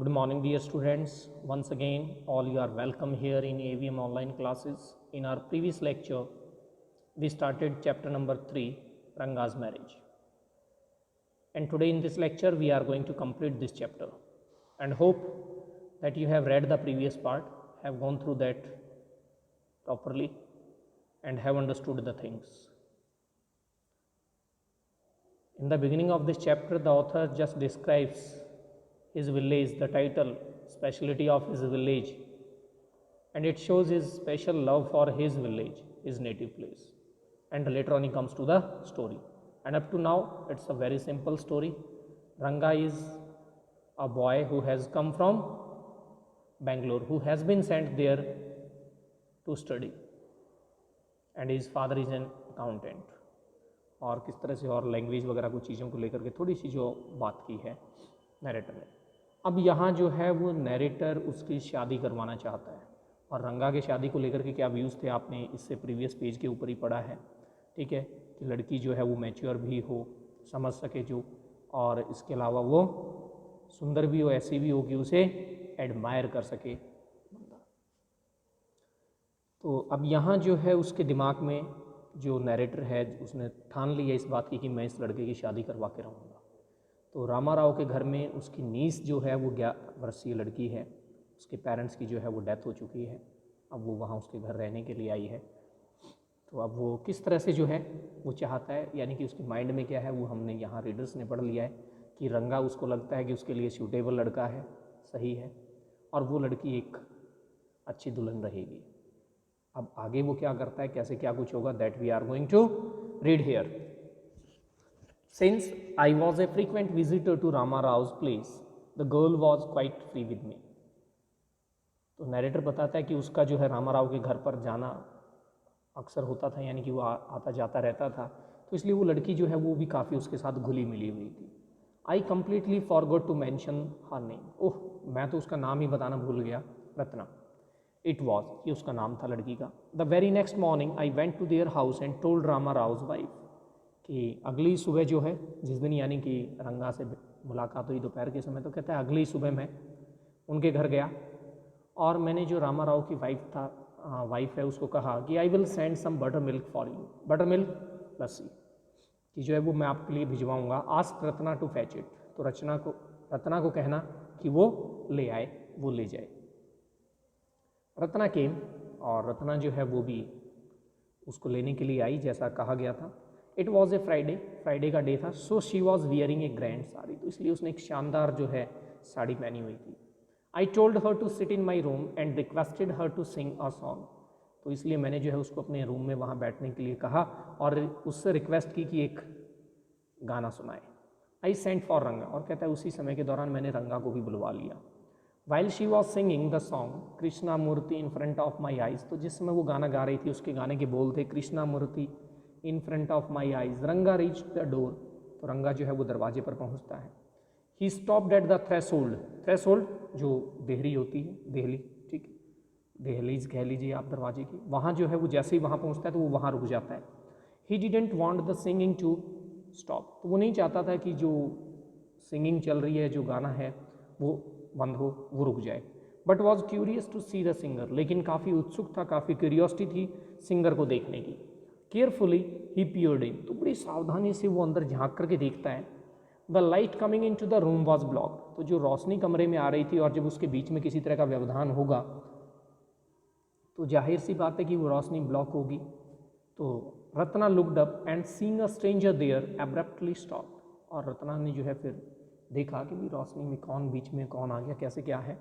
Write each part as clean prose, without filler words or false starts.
Good morning, dear students. Once again, all you are welcome here in AVM online classes. In our previous lecture, we started chapter number 3, Ranga's marriage. And today in this lecture, we are going to complete this chapter and hope that you have read the previous part, have gone through that properly and have understood the things. In the beginning of this chapter, the author just describes his village, the title, speciality of his village, and it shows his special love for his village, his native place. And later on he comes to the story. And up to now, it's a very simple story. Ranga is a boy who has come from Bangalore, who has been sent there to study, and his father is an accountant. और किस तरह से और language वगैरह कुछ चीज़ों को लेकर के थोड़ी सी जो बात की है नरेटर ने। अब यहाँ जो है वो नरेटर उसकी शादी करवाना चाहता है, और रंगा के शादी को लेकर के क्या व्यूज़ थे आपने इससे प्रीवियस पेज के ऊपर ही पढ़ा है, ठीक है, कि लड़की जो है वो मैच्योर भी हो, समझ सके जो, और इसके अलावा वो सुंदर भी हो, ऐसी भी हो कि उसे एडमायर कर सके। तो अब यहाँ जो है उसके दिमाग में जो नरेटर है उसने ठान लिया इस बात की कि मैं इस लड़के की शादी करवा के रहूँगा। तो रामा राव के घर में उसकी नीस जो है वो 11 वर्षीय लड़की है, उसके पेरेंट्स की जो है वो डेथ हो चुकी है, अब वो वहाँ उसके घर रहने के लिए आई है। तो अब वो किस तरह से जो है वो चाहता है, यानी कि उसके माइंड में क्या है वो हमने यहाँ रीडर्स ने पढ़ लिया है कि रंगा उसको लगता है कि उसके लिए सूटेबल लड़का है, सही है, और वो लड़की एक अच्छी दुल्हन रहेगी। अब आगे वो क्या करता है, कैसे क्या कुछ होगा, that we are going to read here. Since I was a frequent visitor to Rama Rao's place, the girl was quite free with me. तो नरेटर बताता है कि उसका जो है रामा राव के घर पर जाना अक्सर होता था, यानी कि वो आता जाता रहता था, तो इसलिए वो लड़की जो है वो भी काफ़ी उसके साथ घुली मिली हुई थी। I completely forgot to mention her name. Oh, मैं तो उसका नाम ही बताना भूल गया, रत्ना। इट वॉज, ये उसका नाम था लड़की का। The very next morning I went to their house and told Rama Rao's wife, कि अगली सुबह जो है जिस दिन यानी कि रंगा से मुलाकात हुई दोपहर के समय, तो कहता है अगली सुबह मैं उनके घर गया और मैंने जो रामा राव की वाइफ है उसको कहा कि I will send some butter milk for you, butter milk lassi कि जो है वो मैं आपके लिए भिजवाऊँगा। Ask Ratna to fetch it, तो रत्ना को कहना कि वो ले आए, वो ले जाए। रत्ना केम, और रत्ना जो है वो भी उसको लेने के लिए आई जैसा कहा गया था। इट वॉज ए फ्राइडे का डे था। So she was wearing A grand sari, तो इसलिए उसने एक शानदार जो है साड़ी पहनी हुई थी। I told her to sit in my room and requested her to sing a song, तो इसलिए मैंने जो है उसको अपने रूम में वहाँ बैठने के लिए कहा और उससे रिक्वेस्ट की कि एक गाना सुनाए। आई सेंट फॉर रंगा, और कहता है उसी समय के दौरान मैंने रंगा को भी बुलवा लिया। While she was singing the song Krishna Murthy in front of my eyes, तो जिस समय वो गाना गा रही थी उसके गाने के बोल थे कृष्णा मूर्ति in front of my eyes. Ranga reach the door, तो रंगा जो है वो दरवाजे पर पहुंचता है। He stopped at the threshold जो देहरी होती है, देहली, ठीक है, देहलीज कह लीजिए आप दरवाजे की, वहाँ जो है वो जैसे ही वहाँ पहुँचता है तो वो वहाँ रुक जाता है। He didn't want the singing to stop, तो वो नहीं चाहता था कि जो सिंगिंग चल रही है, जो गाना है वो बंद हो, वो रुक जाए। But was curious to see the singer, लेकिन काफ़ी उत्सुक था, काफ़ी क्यूरियोसिटी थी सिंगर को देखने की। केयरफुली ही पियर्ड इन, तो बड़ी सावधानी से वो अंदर झांक करके देखता है। The light coming into the room was block, तो जो रोशनी कमरे में आ रही थी और जब उसके बीच में किसी तरह का व्यवधान होगा तो जाहिर सी बात है कि वो रोशनी ब्लॉक होगी। तो Ratna looked up and seeing a stranger there abruptly stop, और रत्ना ने जो है फिर देखा कि भी रोशनी में कौन, बीच में कौन आ गया, कैसे क्या है,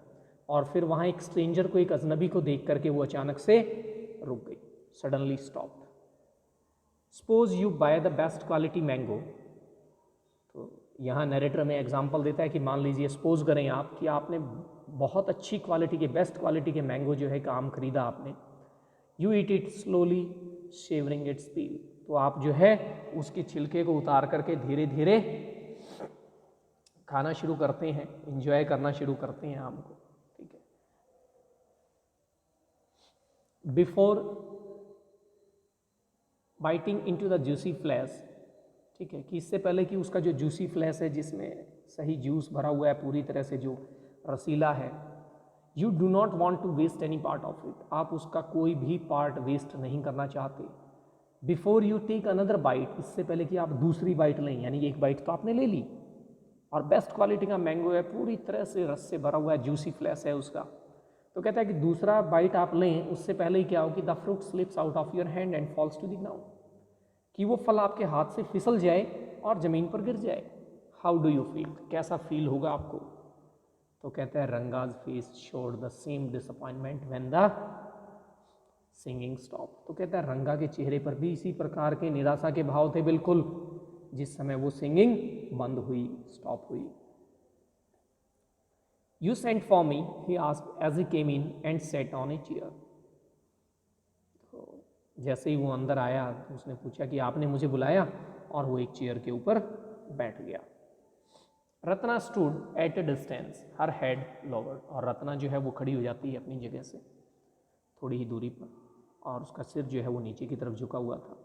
और फिर वहाँ एक स्ट्रेंजर को, एक अजनबी को देख करके वो अचानक से रुक गई, suddenly stop. Suppose you by the best quality mango, तो यहाँ नरेटर में एग्जांपल देता है कि मान लीजिए सपोज करें आप कि आपने बहुत अच्छी क्वालिटी के, बेस्ट क्वालिटी के मैंगो जो है आम खरीदा आपने। You eat it slowly savouring its peel, तो आप जो है उसके छिलके को उतार करके धीरे धीरे खाना शुरू करते हैं, इंजॉय करना शुरू करते हैं आम को, ठीक है। Before biting into the juicy flash, ठीक है, कि इससे पहले कि उसका जो जूसी फ्लैश है जिसमें सही जूस भरा हुआ है पूरी तरह से, जो रसीला है। You do not want to waste any part of it, आप उसका कोई भी पार्ट वेस्ट नहीं करना चाहते। Before you take another bite, इससे पहले कि आप दूसरी बाइट लें, यानी एक बाइट तो आपने ले ली और बेस्ट क्वालिटी का मैंगो है, पूरी तरह से रस से भरा हुआ है, जूसी फ्लैश है उसका, तो कहता है कि दूसरा बाइट आप लें उससे पहले ही क्या हो कि the fruit slips out of your hand and falls to the ground, कि वो फल आपके हाथ से फिसल जाए और ज़मीन पर गिर जाए। हाउ डू यू फील, कैसा फील होगा आपको? तो कहता है Ranga's face showed the same disappointment when the singing stop. तो कहता है रंगा के चेहरे पर भी इसी प्रकार के निराशा के भाव थे बिल्कुल, जिस समय वो सिंगिंग बंद हुई, स्टॉप हुई। You sent for me, he asked as he came in and sat on a chair. तो जैसे ही वो अंदर आया तो उसने पूछा कि आपने मुझे बुलाया, और वो एक चेयर के ऊपर बैठ गया। Ratna stood at A distance, her head lowered, और रत्ना जो है वो खड़ी हो जाती है अपनी जगह से थोड़ी ही दूरी पर, और उसका सिर जो है वो नीचे की तरफ झुका हुआ था।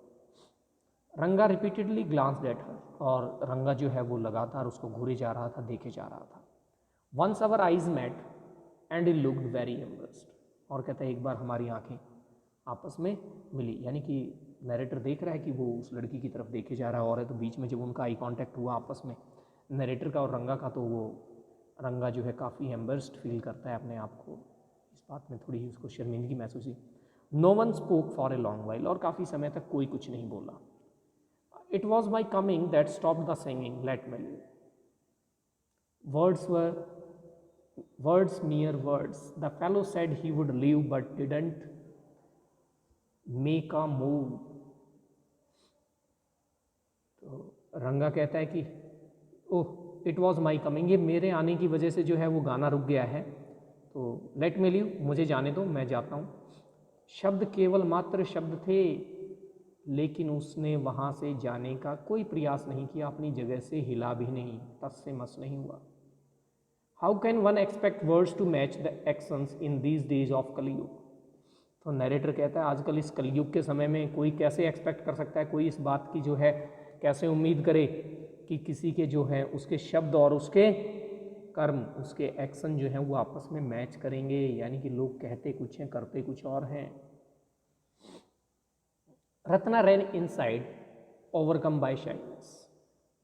रंगा रिपीटेडली ग्लांस्ड एट हर, और रंगा जो है वो लगातार उसको घूरे जा रहा था, देखे जा रहा था। Once our eyes met and he looked very embarrassed, और कहता है एक बार हमारी आंखें आपस में मिली, यानी कि नरेटर देख रहा है कि वो उस लड़की की तरफ देखे जा रहा है, और है तो बीच में जब उनका आई कांटेक्ट हुआ आपस में नरेटर का और रंगा का, तो वो रंगा जो है काफ़ी एम्बर्स्ड फील करता है अपने आप को, इस बात में थोड़ी ही उसको शर्मिंदगी महसूस हुई। No one spoke for a long while, और काफ़ी समय तक कोई कुछ नहीं बोला। It was my coming that stop the singing, let me leave. Words, mere words. The fellow said he would leave but didn't make a move. तो रंगा कहता है कि oh it was my coming, ये मेरे आने की वजह से जो है वो गाना रुक गया है, तो लेट मी लीव, मुझे जाने दो, मैं जाता हूँ। शब्द केवल मात्र शब्द थे, लेकिन उसने वहाँ से जाने का कोई प्रयास नहीं किया, अपनी जगह से हिला भी नहीं, तस से मस नहीं हुआ। How can one expect words to match the actions in these days of Kaliyug. तो नरेटर कहता है आजकल इस कलयुग के समय में कोई कैसे एक्सपेक्ट कर सकता है, कोई इस बात की जो है कैसे उम्मीद करे कि किसी के जो है उसके शब्द और उसके कर्म, उसके एक्शन जो हैं वो आपस में मैच करेंगे, यानी कि लोग कहते कुछ हैं करते कुछ और हैं। रत्ना रैन इनसाइड ओवरकम बाय शाइनेस,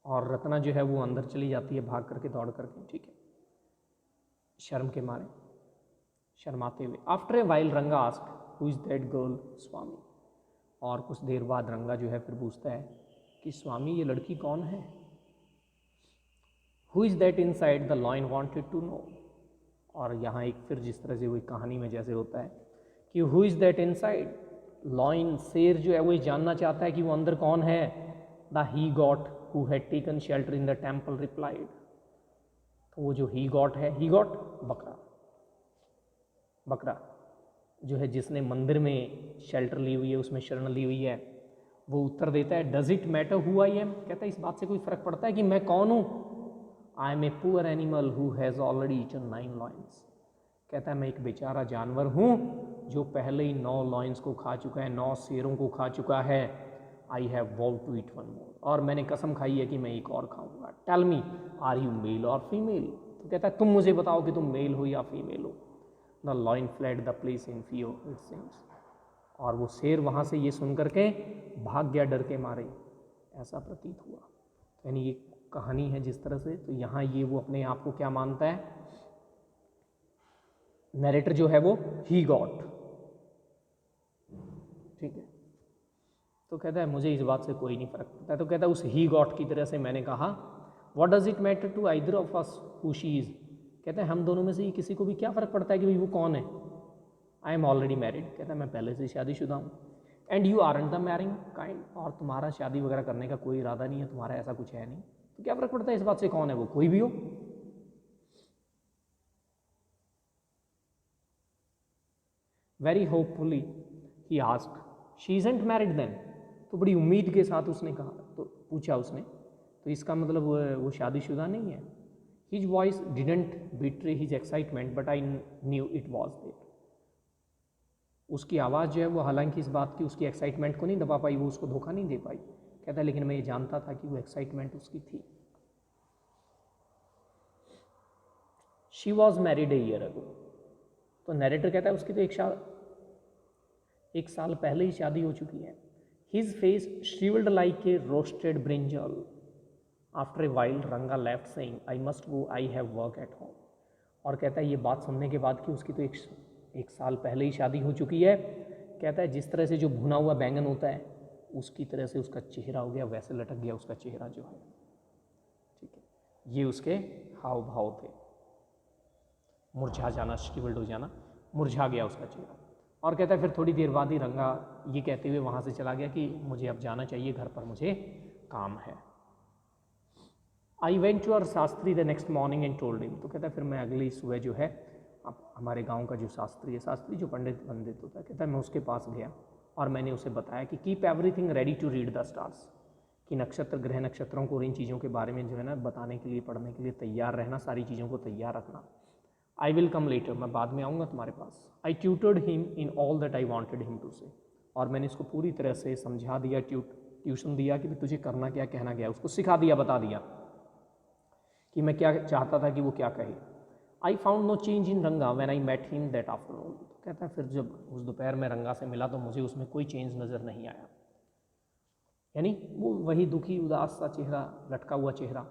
और रत्ना जो है वो अंदर चली जाती है भाग करके, दौड़ करके, ठीक है, शर्म के मारे, शर्माते हुए। After a while Ranga asked who is that girl Swami, और कुछ देर बाद रंगा जो है फिर पूछता है कि स्वामी ये लड़की कौन है। Who is that inside the lion wanted to know, और यहाँ एक फिर जिस तरह से वही कहानी में जैसे होता है कि who is that inside, lion शेर जो है वो जानना चाहता है कि वो अंदर कौन है। The he got who had taken shelter in the temple replied, तो वो जो ही गॉट है, ही गॉट बकरा, बकरा जो है जिसने मंदिर में शेल्टर ली हुई है, उसमें शरण ली हुई है, वो उत्तर देता है does it matter who I am, कहता है इस बात से कोई फर्क पड़ता है कि मैं कौन हूँ। I am a poor animal who has already eaten 9 lions, कहता है मैं एक बेचारा जानवर हूँ जो पहले ही 9 लॉइन्स को खा चुका है, 9 शेरों को खा चुका है। I have vow to eat 1 more, और मैंने कसम खाई है कि मैं एक और खाऊंगा। Tell me are you male और फीमेल, तो कहता है तुम मुझे बताओ कि तुम मेल हो या फीमेल हो। The lion fled the place in fear it seems, और वो शेर वहाँ से ये सुन करके भाग गया डर के मारे, ऐसा प्रतीत हुआ। यानी ये कहानी है जिस तरह से, तो यहाँ ये वो अपने आप को क्या मानता है, नरेटर जो है वो ही गॉट, ठीक है। तो कहता है मुझे इस बात से कोई नहीं फर्क पड़ता है। तो कहता है उस ही गॉट की तरह से मैंने कहा what does it matter to either of us who she is, कहता है हम दोनों में से ही किसी को भी क्या फ़र्क पड़ता है कि भाई वो कौन है। आई एम ऑलरेडी मैरिड, कहता है मैं पहले से शादीशुदा हूँ। And you aren't the marrying kind, और तुम्हारा शादी वगैरह करने का कोई इरादा नहीं है, तुम्हारा ऐसा कुछ है नहीं, तो क्या फ़र्क पड़ता है इस बात से कौन है वो, कोई भी हो। Very hopefully he asked she isn't married then, तो बड़ी उम्मीद के साथ उसने कहा, तो पूछा उसने, तो इसका मतलब वो शादीशुदा नहीं है। His voice didn't betray his excitement but I knew it was there, उसकी आवाज़ जो है वो हालांकि इस बात की उसकी एक्साइटमेंट को नहीं दबा पाई, वो उसको धोखा नहीं दे पाई। कहता है लेकिन मैं ये जानता था कि वो एक्साइटमेंट उसकी थी। She was married a year ago. तो नरेटर कहता है उसकी तो एक साल पहले ही शादी हो चुकी है। His face shrivelled like a roasted brinjal. After a while Ranga left saying I must go, I have work at home. और कहता है ये बात सुनने के बाद कि उसकी तो एक साल पहले ही शादी हो चुकी है, कहता है जिस तरह से जो भुना हुआ बैंगन होता है उसकी तरह से उसका चेहरा हो गया, वैसे लटक गया उसका चेहरा जो है। ठीक है, ये उसके हाव भाव थे, मुरझा जाना, श्रिवल्ड हो जाना, मुरझा गया उसका चेहरा। और कहता है फिर थोड़ी देर बाद ही रंगा ये कहते हुए वहाँ से चला गया कि मुझे अब जाना चाहिए, घर पर मुझे काम है। I went to our Shastri the next morning and told him. तो कहता है फिर मैं अगली सुबह जो है अब हमारे गांव का जो शास्त्री है, शास्त्री जो पंडित होता है, कहता है मैं उसके पास गया और मैंने उसे बताया कि keep everything ready to read the stars, कि नक्षत्र ग्रह नक्षत्रों को और इन चीज़ों के बारे में जो है ना बताने के लिए, पढ़ने के लिए तैयार रहना, सारी चीज़ों को तैयार रखना। आई विल कम लेटर, मैं बाद में आऊँगा तुम्हारे पास। I tutored him in all that I wanted him to say, और मैंने इसको पूरी तरह से समझा दिया, ट्यूशन दिया कि तुझे करना क्या, कहना क्या, उसको सिखा दिया, बता दिया कि मैं क्या चाहता था कि वो क्या कहे। I found no change in Ranga when I met him that afternoon. तो कहता है फिर जब उस दोपहर में रंगा से मिला तो मुझे उसमें कोई चेंज नज़र नहीं आया, यानी वो वही दुखी उदास सा चेहरा, लटका हुआ चेहरा।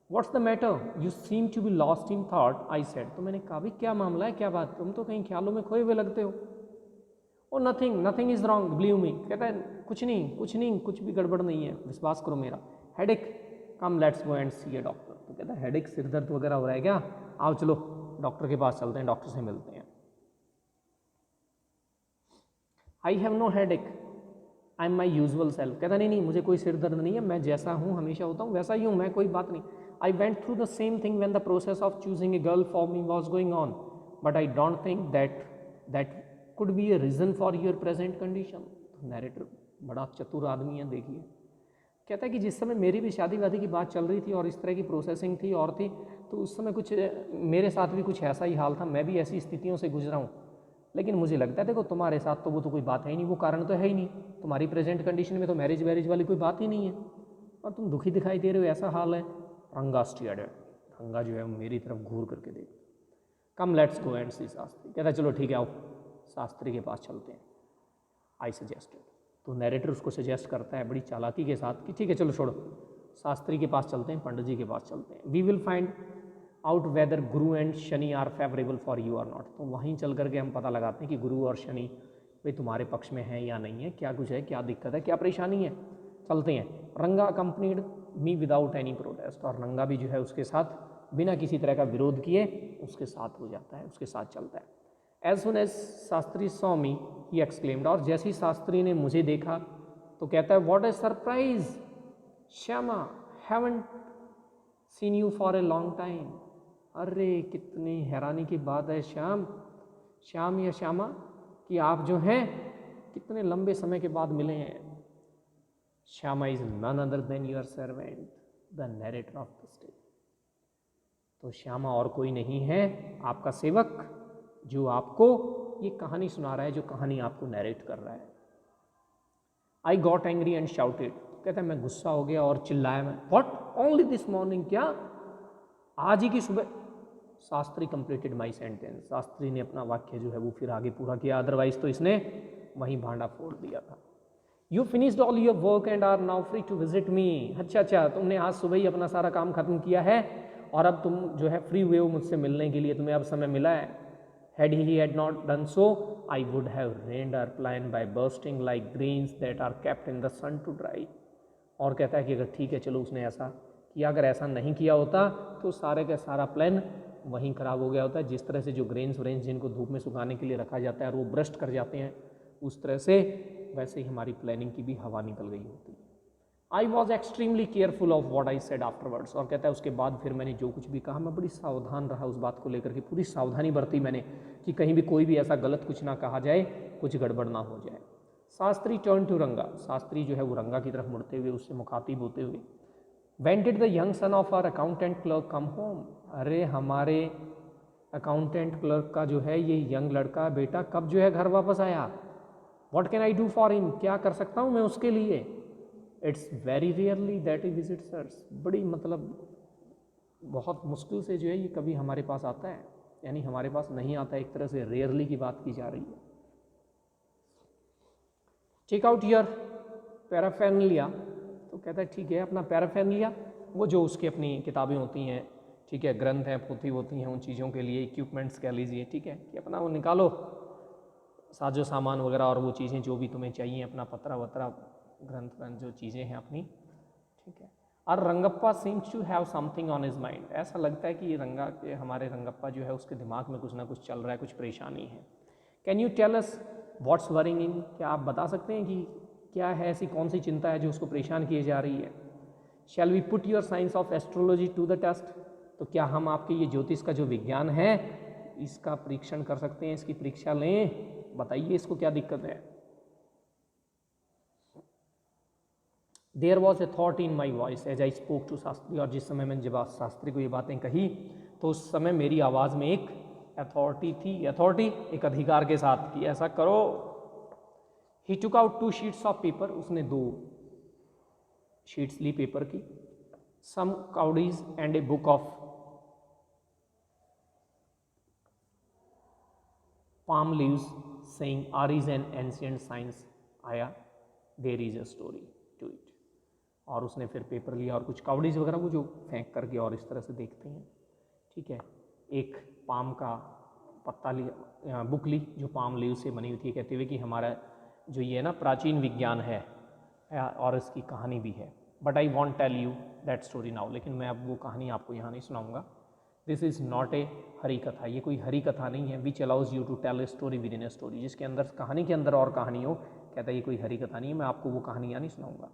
What's the matter, you seem to be lost in thought, I said. तो मैंने कहा भी क्या मामला है, क्या बात, तुम तो कहीं ख्यालों में खोए हुए लगते हो। ओ nothing, nothing is wrong believe me. कहता है कुछ नहीं, कुछ भी गड़बड़ नहीं है, विश्वास करो मेरा। Headache, come let's go and see a doctor. तो कहता है हेडेक, सिर दर्द वगैरह हो रहा है क्या, आओ चलो डॉक्टर के पास चलते हैं, डॉक्टर से मिलते हैं। I have no headache, I am my usual self. कहता नहीं, मुझे कोई सिर दर्द नहीं है, मैं जैसा हूँ हमेशा होता हूँ वैसा ही हूँ मैं, कोई बात नहीं। I went through the same thing when the process of choosing a girl for me was going on, but I don't think that could be a reason for your present condition. Narrator बड़ा चतुर आदमी है, देखिए। कहता है कि जिस समय मेरी भी शादी वादी की बात चल रही थी और इस तरह की प्रोसेसिंग थी और थी, तो उस समय कुछ मेरे साथ भी कुछ ऐसा ही हाल था, मैं भी ऐसी स्थितियों से गुजरा हूँ। लेकिन मुझे लगता है देखो तुम्हारे साथ तो वो तो कोई बात है ही नहीं, वो कारण तो है ही नहीं, तुम्हारी प्रेजेंट कंडीशन में तो मैरिज वैरिज वाली कोई बात ही नहीं है, और तुम दुखी दिखाई दे रहे हो, ऐसा हाल है। रंगा स्टीयर्ड, रंगा जो है मेरी तरफ घूर करके देख। कम लेट्स गो एंड सी शास्त्री। कहता है चलो ठीक है आओ शास्त्री के पास चलते हैं। I suggested. तो नैरेटर उसको सजेस्ट करता है बड़ी चालाकी के साथ कि ठीक है चलो छोड़ो, शास्त्री के पास चलते हैं, पंडित जी के पास चलते हैं। We will find out whether Guru and Shani are favourable for you or not. तो वहीं चल करके हम पता लगाते हैं कि गुरु और शनि भाई तुम्हारे पक्ष में है या नहीं है, क्या कुछ है, क्या दिक्कत है, क्या परेशानी है, चलते हैं। रंगा accompanied me without any protest. और रंगा भी जो है उसके साथ बिना किसी तरह का विरोध किए उसके साथ हो जाता है, उसके साथ चलता है। As soon as Shastri saw me he exclaimed. और जैसे ही शास्त्री ने मुझे देखा तो कहता है what A surprise Shyama, haven't seen you for a long time. अरे कितनी हैरानी की बात है श्याम या श्यामा कि आप जो हैं कितने लंबे समय के बाद मिले हैं। Shyama is none other than your servant the narrator of the stage. तो श्यामा और कोई नहीं है, आपका सेवक, जो आपको ये कहानी सुना रहा है, जो कहानी आपको नैरेट कर रहा है। I got angry and shouted. कहता है मैं गुस्सा हो गया और चिल्लाया मैं, व्हाट ओनली दिस मॉर्निंग, क्या आज ही की सुबह। Shastri completed my sentence. Shastri ने अपना वाक्य जो है वो फिर आगे पूरा किया, अदरवाइज तो इसने वहीं भांडा फोड़ दिया था। You finished all your work and are now free to visit me. अच्छा, तुमने आज सुबह ही अपना सारा काम खत्म किया है और अब तुम जो है फ्री हुए हो मुझसे मिलने के लिए, तुम्हें अब समय मिला है। Had he had not done so, I would have rained our plan by bursting like grains that are kept in the sun to dry. और कहता है कि अगर ठीक है चलो उसने ऐसा किया, अगर ऐसा नहीं किया होता तो सारे का सारा प्लान वहीं खराब हो गया होता है। जिस तरह से जो ग्रेन्स व्रेन्स जिनको धूप में सुखाने के लिए रखा जाता है और वो ब्रस्ट कर जाते हैं, उस तरह से वैसे ही हमारी प्लानिंग की भी हवा निकल गई होती है। I was extremely careful of what I said afterwards. और कहता है उसके बाद फिर मैंने जो कुछ भी कहा मैं बड़ी सावधान रहा उस बात को लेकर के, पूरी सावधानी बरती मैंने कि कहीं भी कोई भी ऐसा गलत कुछ ना कहा जाए, कुछ गड़बड़ ना हो जाए। शास्त्री टर्न टू रंगा। शास्त्री जो है वो रंगा की तरफ मुड़ते हुए उससे मुखातिब होते हुए, when did the young son of our accountant clerk come home. अरे हमारे अकाउंटेंट क्लर्क का जो है ये यंग लड़का बेटा कब जो है घर वापस आया। What can I do for him, क्या कर सकता हूँ मैं उसके लिए। It's very rarely that he visits us. बड़ी मतलब बहुत मुश्किल से जो है ये कभी हमारे पास आता है, यानी हमारे पास नहीं आता, एक तरह से रेयरली की बात की जा रही है। चेक आउट योर पैराफेरनालिया, तो कहता है ठीक है अपना पैराफेरनालिया, वो जो उसकी अपनी किताबें होती हैं, ठीक है, ग्रंथ हैं, पोथी होती हैं, उन चीज़ों के लिए इक्विपमेंट्स कह लीजिए, ठीक है, कि अपना वो निकालो साजो सामान वगैरह और वो चीज़ें जो भी तुम्हें चाहिए, अपना पत्रा वत्रा ग्रंथ जो चीज़ें हैं अपनी, ठीक है। और Rangappa seems to have something on his mind, ऐसा लगता है कि ये हमारे रंगप्पा जो है उसके दिमाग में कुछ ना कुछ चल रहा है, कुछ परेशानी है। Can you tell us what's worrying in, क्या आप बता सकते हैं कि क्या है, ऐसी कौन सी चिंता है जो उसको परेशान किए जा रही है। Shall we put your science of astrology to the test, तो क्या हम आपके ये ज्योतिष का जो विज्ञान है इसका परीक्षण कर सकते हैं, इसकी परीक्षा लें, बताइए इसको क्या दिक्कत है। There was a thought in my voice as I spoke to Shastri, और जिस समय मैंने जब शास्त्री को ये बातें कही तो उस समय मेरी आवाज़ में एक अथॉरिटी थी, अथॉरिटी एक अधिकार के साथ कि ऐसा करो। He took out 2 sheets of paper, उसने 2 शीट्स ली पेपर की, some cowries and a book of palm leaves saying R is an ancient science आया, there is a story to it, और उसने फिर पेपर लिया और कुछ काउडीज वगैरह वो जो फेंक करके और इस तरह से देखते हैं, ठीक है, एक पाम का पत्ता लिया, बुक ली जो पाम लीव से बनी हुई थी, कहते हुए कि हमारा जो ये ना प्राचीन विज्ञान है और इसकी कहानी भी है, but I won't tell you that story now, लेकिन मैं अब वो कहानी आपको यहाँ नहीं सुनाऊंगा। This is not a Hari katha, ये कोई हरी कथा नहीं है। Which allows you to tell a story within a story, जिसके अंदर कहानी के अंदर और कहानी हो, कहता है ये कोई हरी कथा नहीं है, मैं आपको वो कहानियाँ नहीं सुनाऊंगा।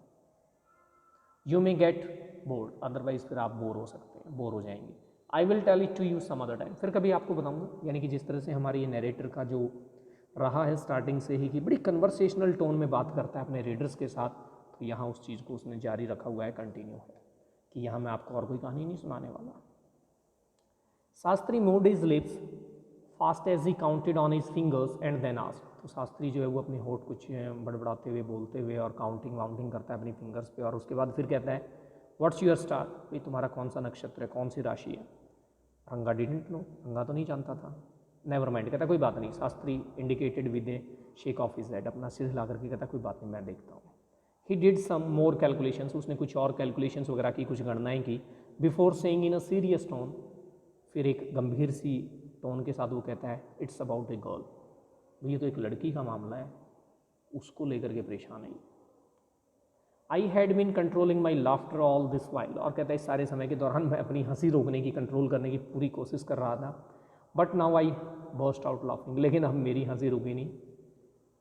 You may get bored, otherwise फिर आप बोर हो सकते हैं, बोर हो जाएंगे। I will tell it to you some other time, फिर कभी आपको बताऊंगा। यानी कि जिस तरह से हमारे ये नरेटर का जो रहा है स्टार्टिंग से ही कि बड़ी कन्वर्सेशनल टोन में बात करता है अपने रीडर्स के साथ, तो यहाँ उस चीज़ को उसने जारी रखा हुआ है, कंटिन्यू है कि यहाँ मैं आपको और कोई कहानी नहीं सुनाने वाला। Shastri moved his lips fast as he counted on his fingers and then asked, तो शास्त्री जो है वो अपने होठ कुछ बड़बड़ाते हुए बोलते हुए और काउंटिंग वाउंटिंग करता है अपनी फिंगर्स पे, और उसके बाद फिर कहता है व्हाट्स योर स्टार, भाई तुम्हारा कौन सा नक्षत्र है, कौन सी राशि है। रंगा डिडंट नो, रंगा तो नहीं जानता था। नेवर माइंड, कहता कोई बात नहीं। Shastri indicated with A shake of his head, अपना सिर हिला करके कहता कोई बात नहीं मैं देखता हूँ। He did some more calculations, उसने कुछ और कैलकुलेशंस वगैरह की, कुछ गणनाएं की। Before saying in a serious tone, फिर एक गंभीर सी टोन के साथ वो कहता है इट्स अबाउट ए गर्ल, ये तो एक लड़की का मामला है, उसको लेकर के परेशान है। I had been controlling my laughter all this while, और कहता है इस सारे समय के दौरान मैं अपनी हंसी रोकने की, कंट्रोल करने की पूरी कोशिश कर रहा था। But now I burst out laughing, लेकिन अब मेरी हंसी रुकी नहीं,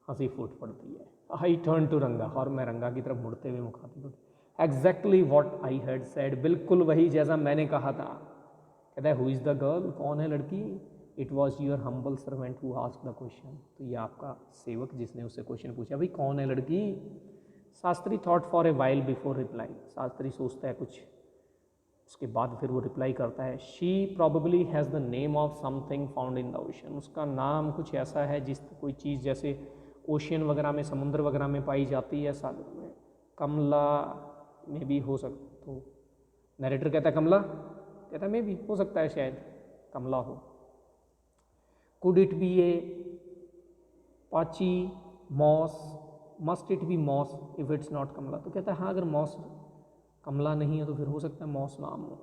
हंसी फूट पड़ती है। आई टर्न टू रंगा, और मैं रंगा की तरफ मुड़ते हुए मुखातिब, exactly what I had said, बिल्कुल वही जैसा मैंने कहा था। कहता है हु इज़ द गर्ल, कौन है लड़की। It was your humble servant who asked the question, तो ये आपका सेवक जिसने उससे क्वेश्चन पूछा, भाई कौन है लड़की। Shastri thought for a while before reply, Shastri सोचता है कुछ, उसके बाद फिर वो रिप्लाई करता है। She probably has the name of something found in the ocean, उसका नाम कुछ ऐसा है जिस कोई चीज़ जैसे ओशियन वगैरह में, समुद्र वगैरह में पाई जाती है, सागर में। कमला में भी हो सकता, तो नरेटर कहता है कमला, कहता है मे भी हो सकता है शायद कमला हो। कुड इट बी ए पाची moss, must it be moss if it's not Kamala, तो कहता है हाँ अगर मॉस कमला नहीं है तो फिर हो सकता है मॉस नाम हो।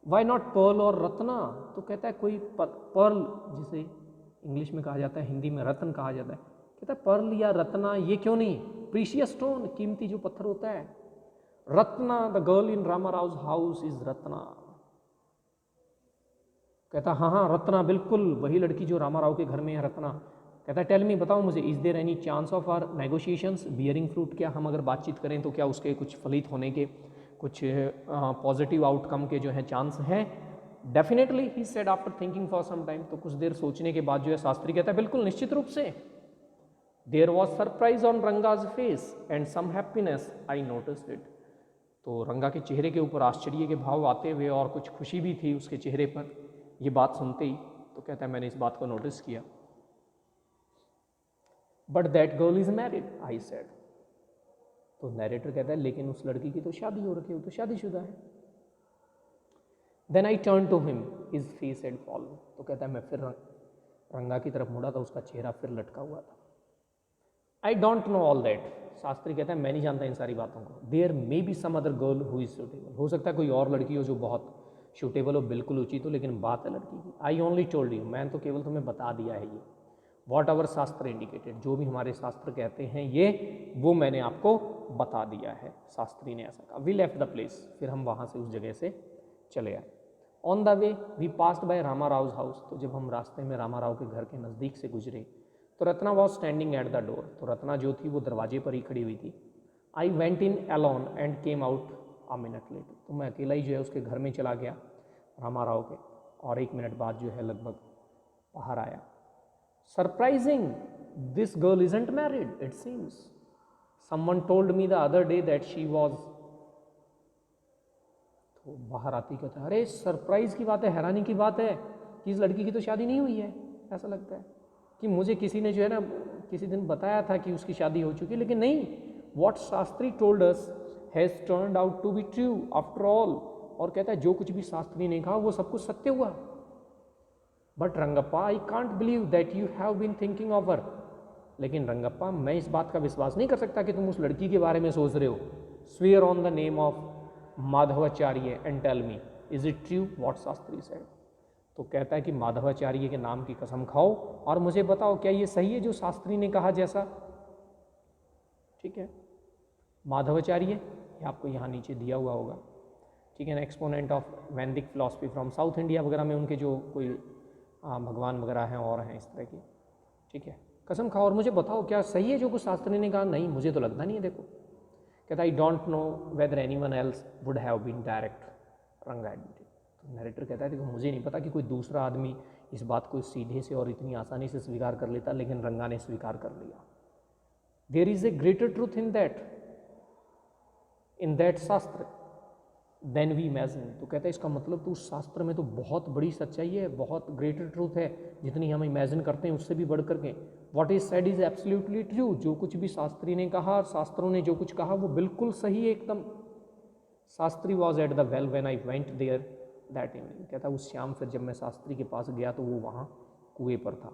वाई नॉट पर्ल और रत्ना, तो कहता है कोई पर्ल जिसे इंग्लिश में कहा जाता है, हिंदी में रत्न कहा जाता है, कहता है पर्ल या रत्ना ये क्यों नहीं। प्रीशियस स्टोन, कीमती जो पत्थर होता है। Ratna, the girl in Rama Rao house is Ratna, कहता हाँ हाँ रत्ना, बिल्कुल वही लड़की जो रामा राव के घर में है, रत्ना। कहता है टेल मी, बताओ मुझे, is there any chance of our negotiations bearing fruit, क्या हम अगर बातचीत करें तो क्या उसके कुछ फलित होने के, कुछ पॉजिटिव आउटकम के जो है चांस हैं। Definitely he said after thinking for some time, तो कुछ देर सोचने के बाद जो है शास्त्री कहता है बिल्कुल निश्चित रूप से। There was surprise on Ranga's face and some happiness I noticed it, तो रंगा के चेहरे के ऊपर आश्चर्य के भाव आते हुए और कुछ खुशी भी थी उसके चेहरे पर ये बात सुनते ही, तो कहता है मैंने इस बात को नोटिस किया। But that girl is married I said, तो नरेटर कहता है लेकिन उस लड़की की तो शादी हो रखी है, वो तो शादीशुदा है। Then I turn to him, his face had fallen. तो कहता है मैं फिर रंगा की तरफ मुड़ा था, उसका चेहरा फिर लटका हुआ था। I don't know all that, Shastri कहता है मैं नहीं जानता इन सारी बातों को। There may be some other girl who is suitable, हो सकता है कोई और लड़की हो जो बहुत सूटेबल हो, बिल्कुल उचित हो, लेकिन बात है लड़की की। आई ओनली टोल्ड यू, मैंने तो केवल तुम्हें बता दिया है ये। वॉट आवर शास्त्र इंडिकेटेड, जो भी हमारे शास्त्र कहते हैं ये, वो मैंने आपको बता दिया है, शास्त्री ने ऐसा कहा। वी लेफ्ट द प्लेस, फिर हम वहाँ से उस जगह से चले आए। On the way we passed by Rama Rao house, तो जब हम रास्ते में रामा राव के घर के नज़दीक से गुजरे तो Ratna was standing at the door, तो रत्ना जो थी वो दरवाजे पर ही खड़ी हुई थी। I went in alone and came out a minute later, तो मैं अकेला ही जो है उसके घर में चला गया रामा राव के, और 1 मिनट बाद जो है लगभग बाहर आया। Surprising, this girl isn't married it seems, someone told me the other day that she was. तो बाहर आती कहता है अरे सरप्राइज की बात है, हैरानी की बात है कि इस लड़की की तो शादी नहीं हुई है। ऐसा लगता है कि मुझे किसी ने जो है ना किसी दिन बताया था कि उसकी शादी हो चुकी है, लेकिन नहीं, what Shastri told us has turned out to be true after all. और कहता है जो कुछ भी शास्त्री ने कहा वो सब कुछ सत्य हुआ। But Rangappa, I can't believe that you have been thinking of her, लेकिन रंगप्पा मैं इस बात का विश्वास नहीं कर सकता कि तुम उस लड़की के बारे में सोच रहे हो। Swear on the name of Madhvacharya and tell me is it true what Shastri said. तो कहता है कि माधवाचार्य के नाम की कसम खाओ और मुझे बताओ क्या ये सही है जो शास्त्री ने कहा जैसा। ठीक है, माधवाचार्य ये आपको यहाँ नीचे दिया हुआ होगा, ठीक है ना, एक्सपोनेंट ऑफ वैदिक फिलॉसफी फ्रॉम साउथ इंडिया वगैरह में उनके जो कोई भगवान वगैरह हैं और हैं इस तरह की। ठीक है, कसम खाओ और मुझे बताओ क्या सही है जो कुछ शास्त्री ने कहा। नहीं, मुझे तो लगता नहीं है। देखो कहता I don't know whether anyone else would have been direct Ranga admitted. तो नरेटर कहता है देखो मुझे नहीं पता कि कोई दूसरा आदमी इस बात को सीधे से और इतनी आसानी से स्वीकार कर लेता, लेकिन रंगा ने स्वीकार कर लिया। There is a greater truth in that shastra than we imagine. तो कहता है इसका मतलब तो उस शास्त्र में तो बहुत बड़ी सच्चाई है, बहुत ग्रेटर ट्रूथ है, जितनी हम इमेजिन करते हैं उससे भी बढ़ करके। What is said is absolutely true, जो कुछ भी शास्त्री ने कहा, शास्त्रों ने जो कुछ कहा वो बिल्कुल सही है एकदम। Shastri was at the well when I went there that evening. कहता उस शाम फिर जब मैं शास्त्री के पास गया तो वो वहाँ कुएं पर था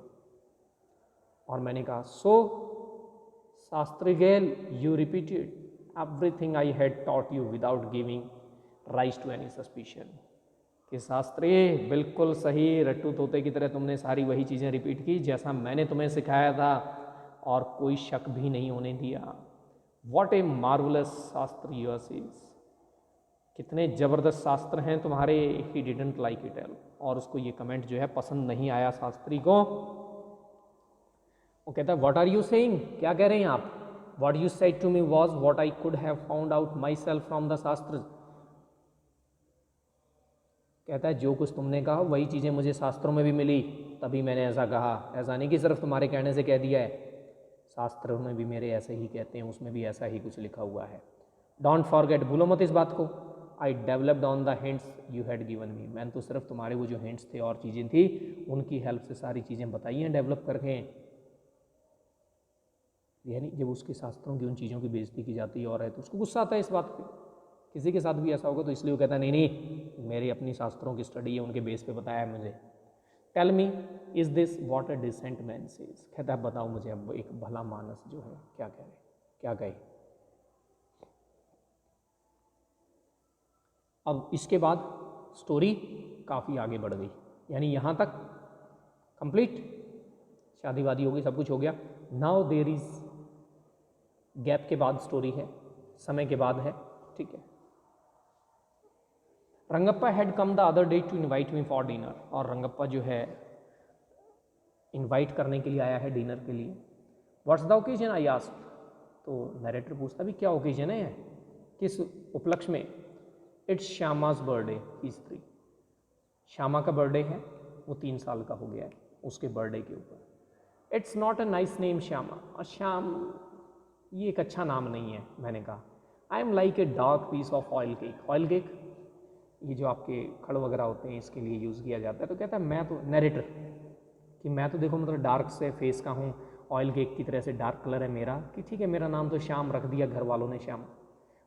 और मैंने कहा सो शास्त्री गेल you repeated everything I had taught you without giving rise to any suspicion. कि शास्त्री बिल्कुल सही, रट्टू तोते की तरह तुमने सारी वही चीज़ें रिपीट की जैसा मैंने तुम्हें सिखाया था और कोई शक भी नहीं होने दिया। वॉट ए मार्वलस शास्त्र योर्स इज, कितने ज़बरदस्त शास्त्र हैं तुम्हारे। He didn't like it L, और उसको ये कमेंट जो है पसंद नहीं आया शास्त्री को। वो कहता है व्हाट आर यू सेइंग, क्या कह रहे हैं आप। What you said to me was what I could have found out myself from the shastra. कहता है जो कुछ तुमने कहा वही चीज़ें मुझे शास्त्रों में भी मिली, तभी मैंने ऐसा कहा। ऐसा नहीं कि सिर्फ तुम्हारे कहने से कह दिया है, शास्त्रों में भी मेरे ऐसे ही कहते हैं, उसमें भी ऐसा ही कुछ लिखा हुआ है। डोंट फॉरगेट, भूलो मत इस बात को। I developed on the hints you had given me, मैंने तो सिर्फ तुम्हारे वो जो हिंट्स थे और चीज़ें थी उनकी हेल्प से सारी चीज़ें बताई हैं डेवलप करके। यानी जब उसके शास्त्रों की उन चीज़ों की बेइज्जती की जाती है और है तो उसको गुस्सा आता है इस बात पे। किसी के साथ भी ऐसा होगा तो इसलिए वो कहता है नहीं नहीं मेरी अपनी शास्त्रों की स्टडी है, उनके बेस पे बताया है मुझे। Tell me is this what a decent man says. कहता है बताओ मुझे अब एक भला मानस जो है क्या कह रहे, क्या कहे। अब इसके बाद स्टोरी काफ़ी आगे बढ़ गई, यानी यहाँ तक कंप्लीट, शादी वादी हो गई, सब कुछ हो गया। नाउ देयर इज गैप के बाद स्टोरी है, समय के बाद है। ठीक है, Rangappa had come the other day to invite me for dinner, और रंगप्पा जो है इनवाइट करने के लिए आया है डिनर के लिए। What's the occasion I asked, तो नरेटर पूछता भी क्या ओकेजन है, किस उपलक्ष्य में। It's Shyama's birthday, he is 3। Shyama का बर्थडे है, वो 3 साल का हो गया है, उसके बर्थडे के ऊपर। It's not a nice name Shyama, और श्याम ये एक अच्छा नाम नहीं है। मैंने कहा I am like a dark piece of oil cake. Oil cake ये जो आपके खड़ वगैरह होते हैं इसके लिए यूज़ किया जाता है। तो कहता है मैं तो नरेटर कि मैं तो देखो मतलब डार्क से फेस का हूँ, ऑयल केक की तरह से डार्क कलर है मेरा, कि ठीक है मेरा नाम तो श्याम रख दिया घर वालों ने, Shyam.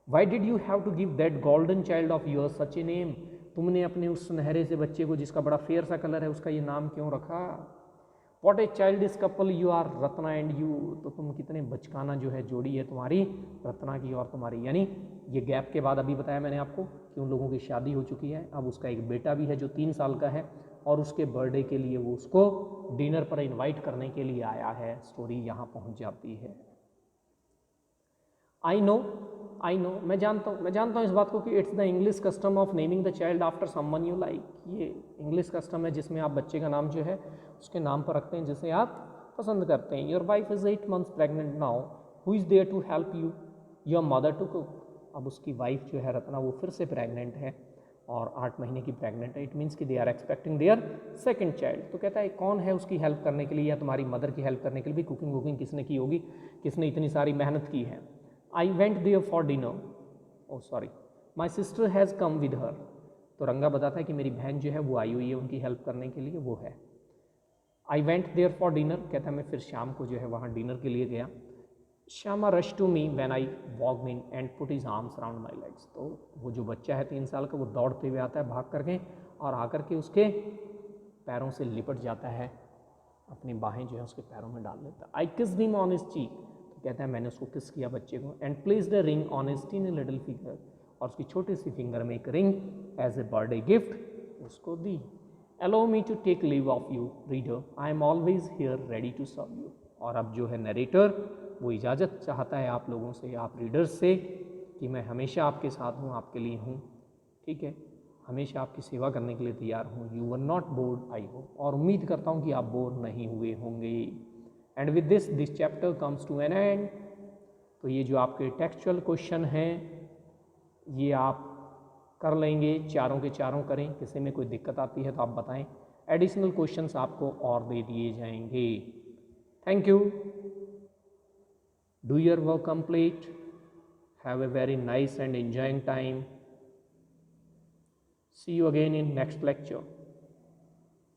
Why did you have to give that golden child of yours such a name, तुमने अपने उस सुनहरे से बच्चे को जिसका बड़ा फेयर सा कलर है उसका ये नाम क्यों रखा? What a childish couple you are Ratna and you, तो तुम कितने बचकाना जो है जोड़ी है तुम्हारी रत्ना की और तुम्हारी। यानी ये गैप के बाद अभी बताया मैंने आपको कि उन लोगों की शादी हो चुकी है, अब उसका एक बेटा भी है जो 3 साल का है और उसके बर्थडे के लिए वो उसको डिनर पर इनवाइट करने के लिए आया है। स्टोरी यहाँ पहुँच जाती है। आई नो मैं जानता हूँ इस बात को कि it's the English custom of naming the child after someone you like. ये इंग्लिश कस्टम है जिसमें आप बच्चे का नाम जो है उसके नाम पर रखते हैं जिसे आप पसंद करते हैं। Your wife is 8 months pregnant now, who is there to help you? Your mother to cook. अब उसकी वाइफ जो है रत्ना वो फिर से प्रेग्नेंट है और 8 महीने की प्रेग्नेंट है। इट मीन्स कि they are expecting their second child. तो कहता है कौन है उसकी हेल्प करने के लिए या तुम्हारी मदर की हेल्प करने के लिए भी? कुकिंग वुकिंग किसने की होगी, किसने इतनी सारी मेहनत की है? I went there for dinner, oh sorry my sister has come with her. तो रंगा बताता है कि मेरी बहन जो है वो आई हुई है उनकी हेल्प करने के लिए, वो है। I went there for dinner, कहता है मैं फिर शाम को जो है वहाँ डिनर के लिए गया। Shyama rush to me when I walked in and put his arms around my legs. तो वो जो बच्चा है 3 साल का वो दौड़ते हुए आता है भाग करके और आकर के उसके पैरों से लिपट जाता है, अपनी बाहें जो है उसके पैरों में डाल लेता है। I kissed him on his cheek, तो कहता है मैंने उसको किस किया बच्चे को। And placed the ring on his tiny little finger, और उसकी छोटी सी फिंगर में एक ring as a birthday gift उसको दी। Allow me to take leave of you reader, I am always here ready to serve you. और अब जो है नरेटर वो इजाज़त चाहता है आप लोगों से, आप रीडर्स से, कि मैं हमेशा आपके साथ हूँ, आपके लिए हूँ, ठीक है, हमेशा आपकी सेवा करने के लिए तैयार हूँ। You were not board I hope, और उम्मीद करता हूँ कि आप बोर नहीं हुए होंगे। And with this chapter comes to an end. तो ये जो आपके टेक्सचुअल क्वेश्चन हैं ये आप कर लेंगे, चारों के चारों करें, किसी में कोई दिक्कत आती है तो आप बताएं। एडिशनल क्वेश्चंस आपको और दे दिए जाएंगे। Thank you. Do your work complete. Have a very nice and enjoying time. See you again in next lecture.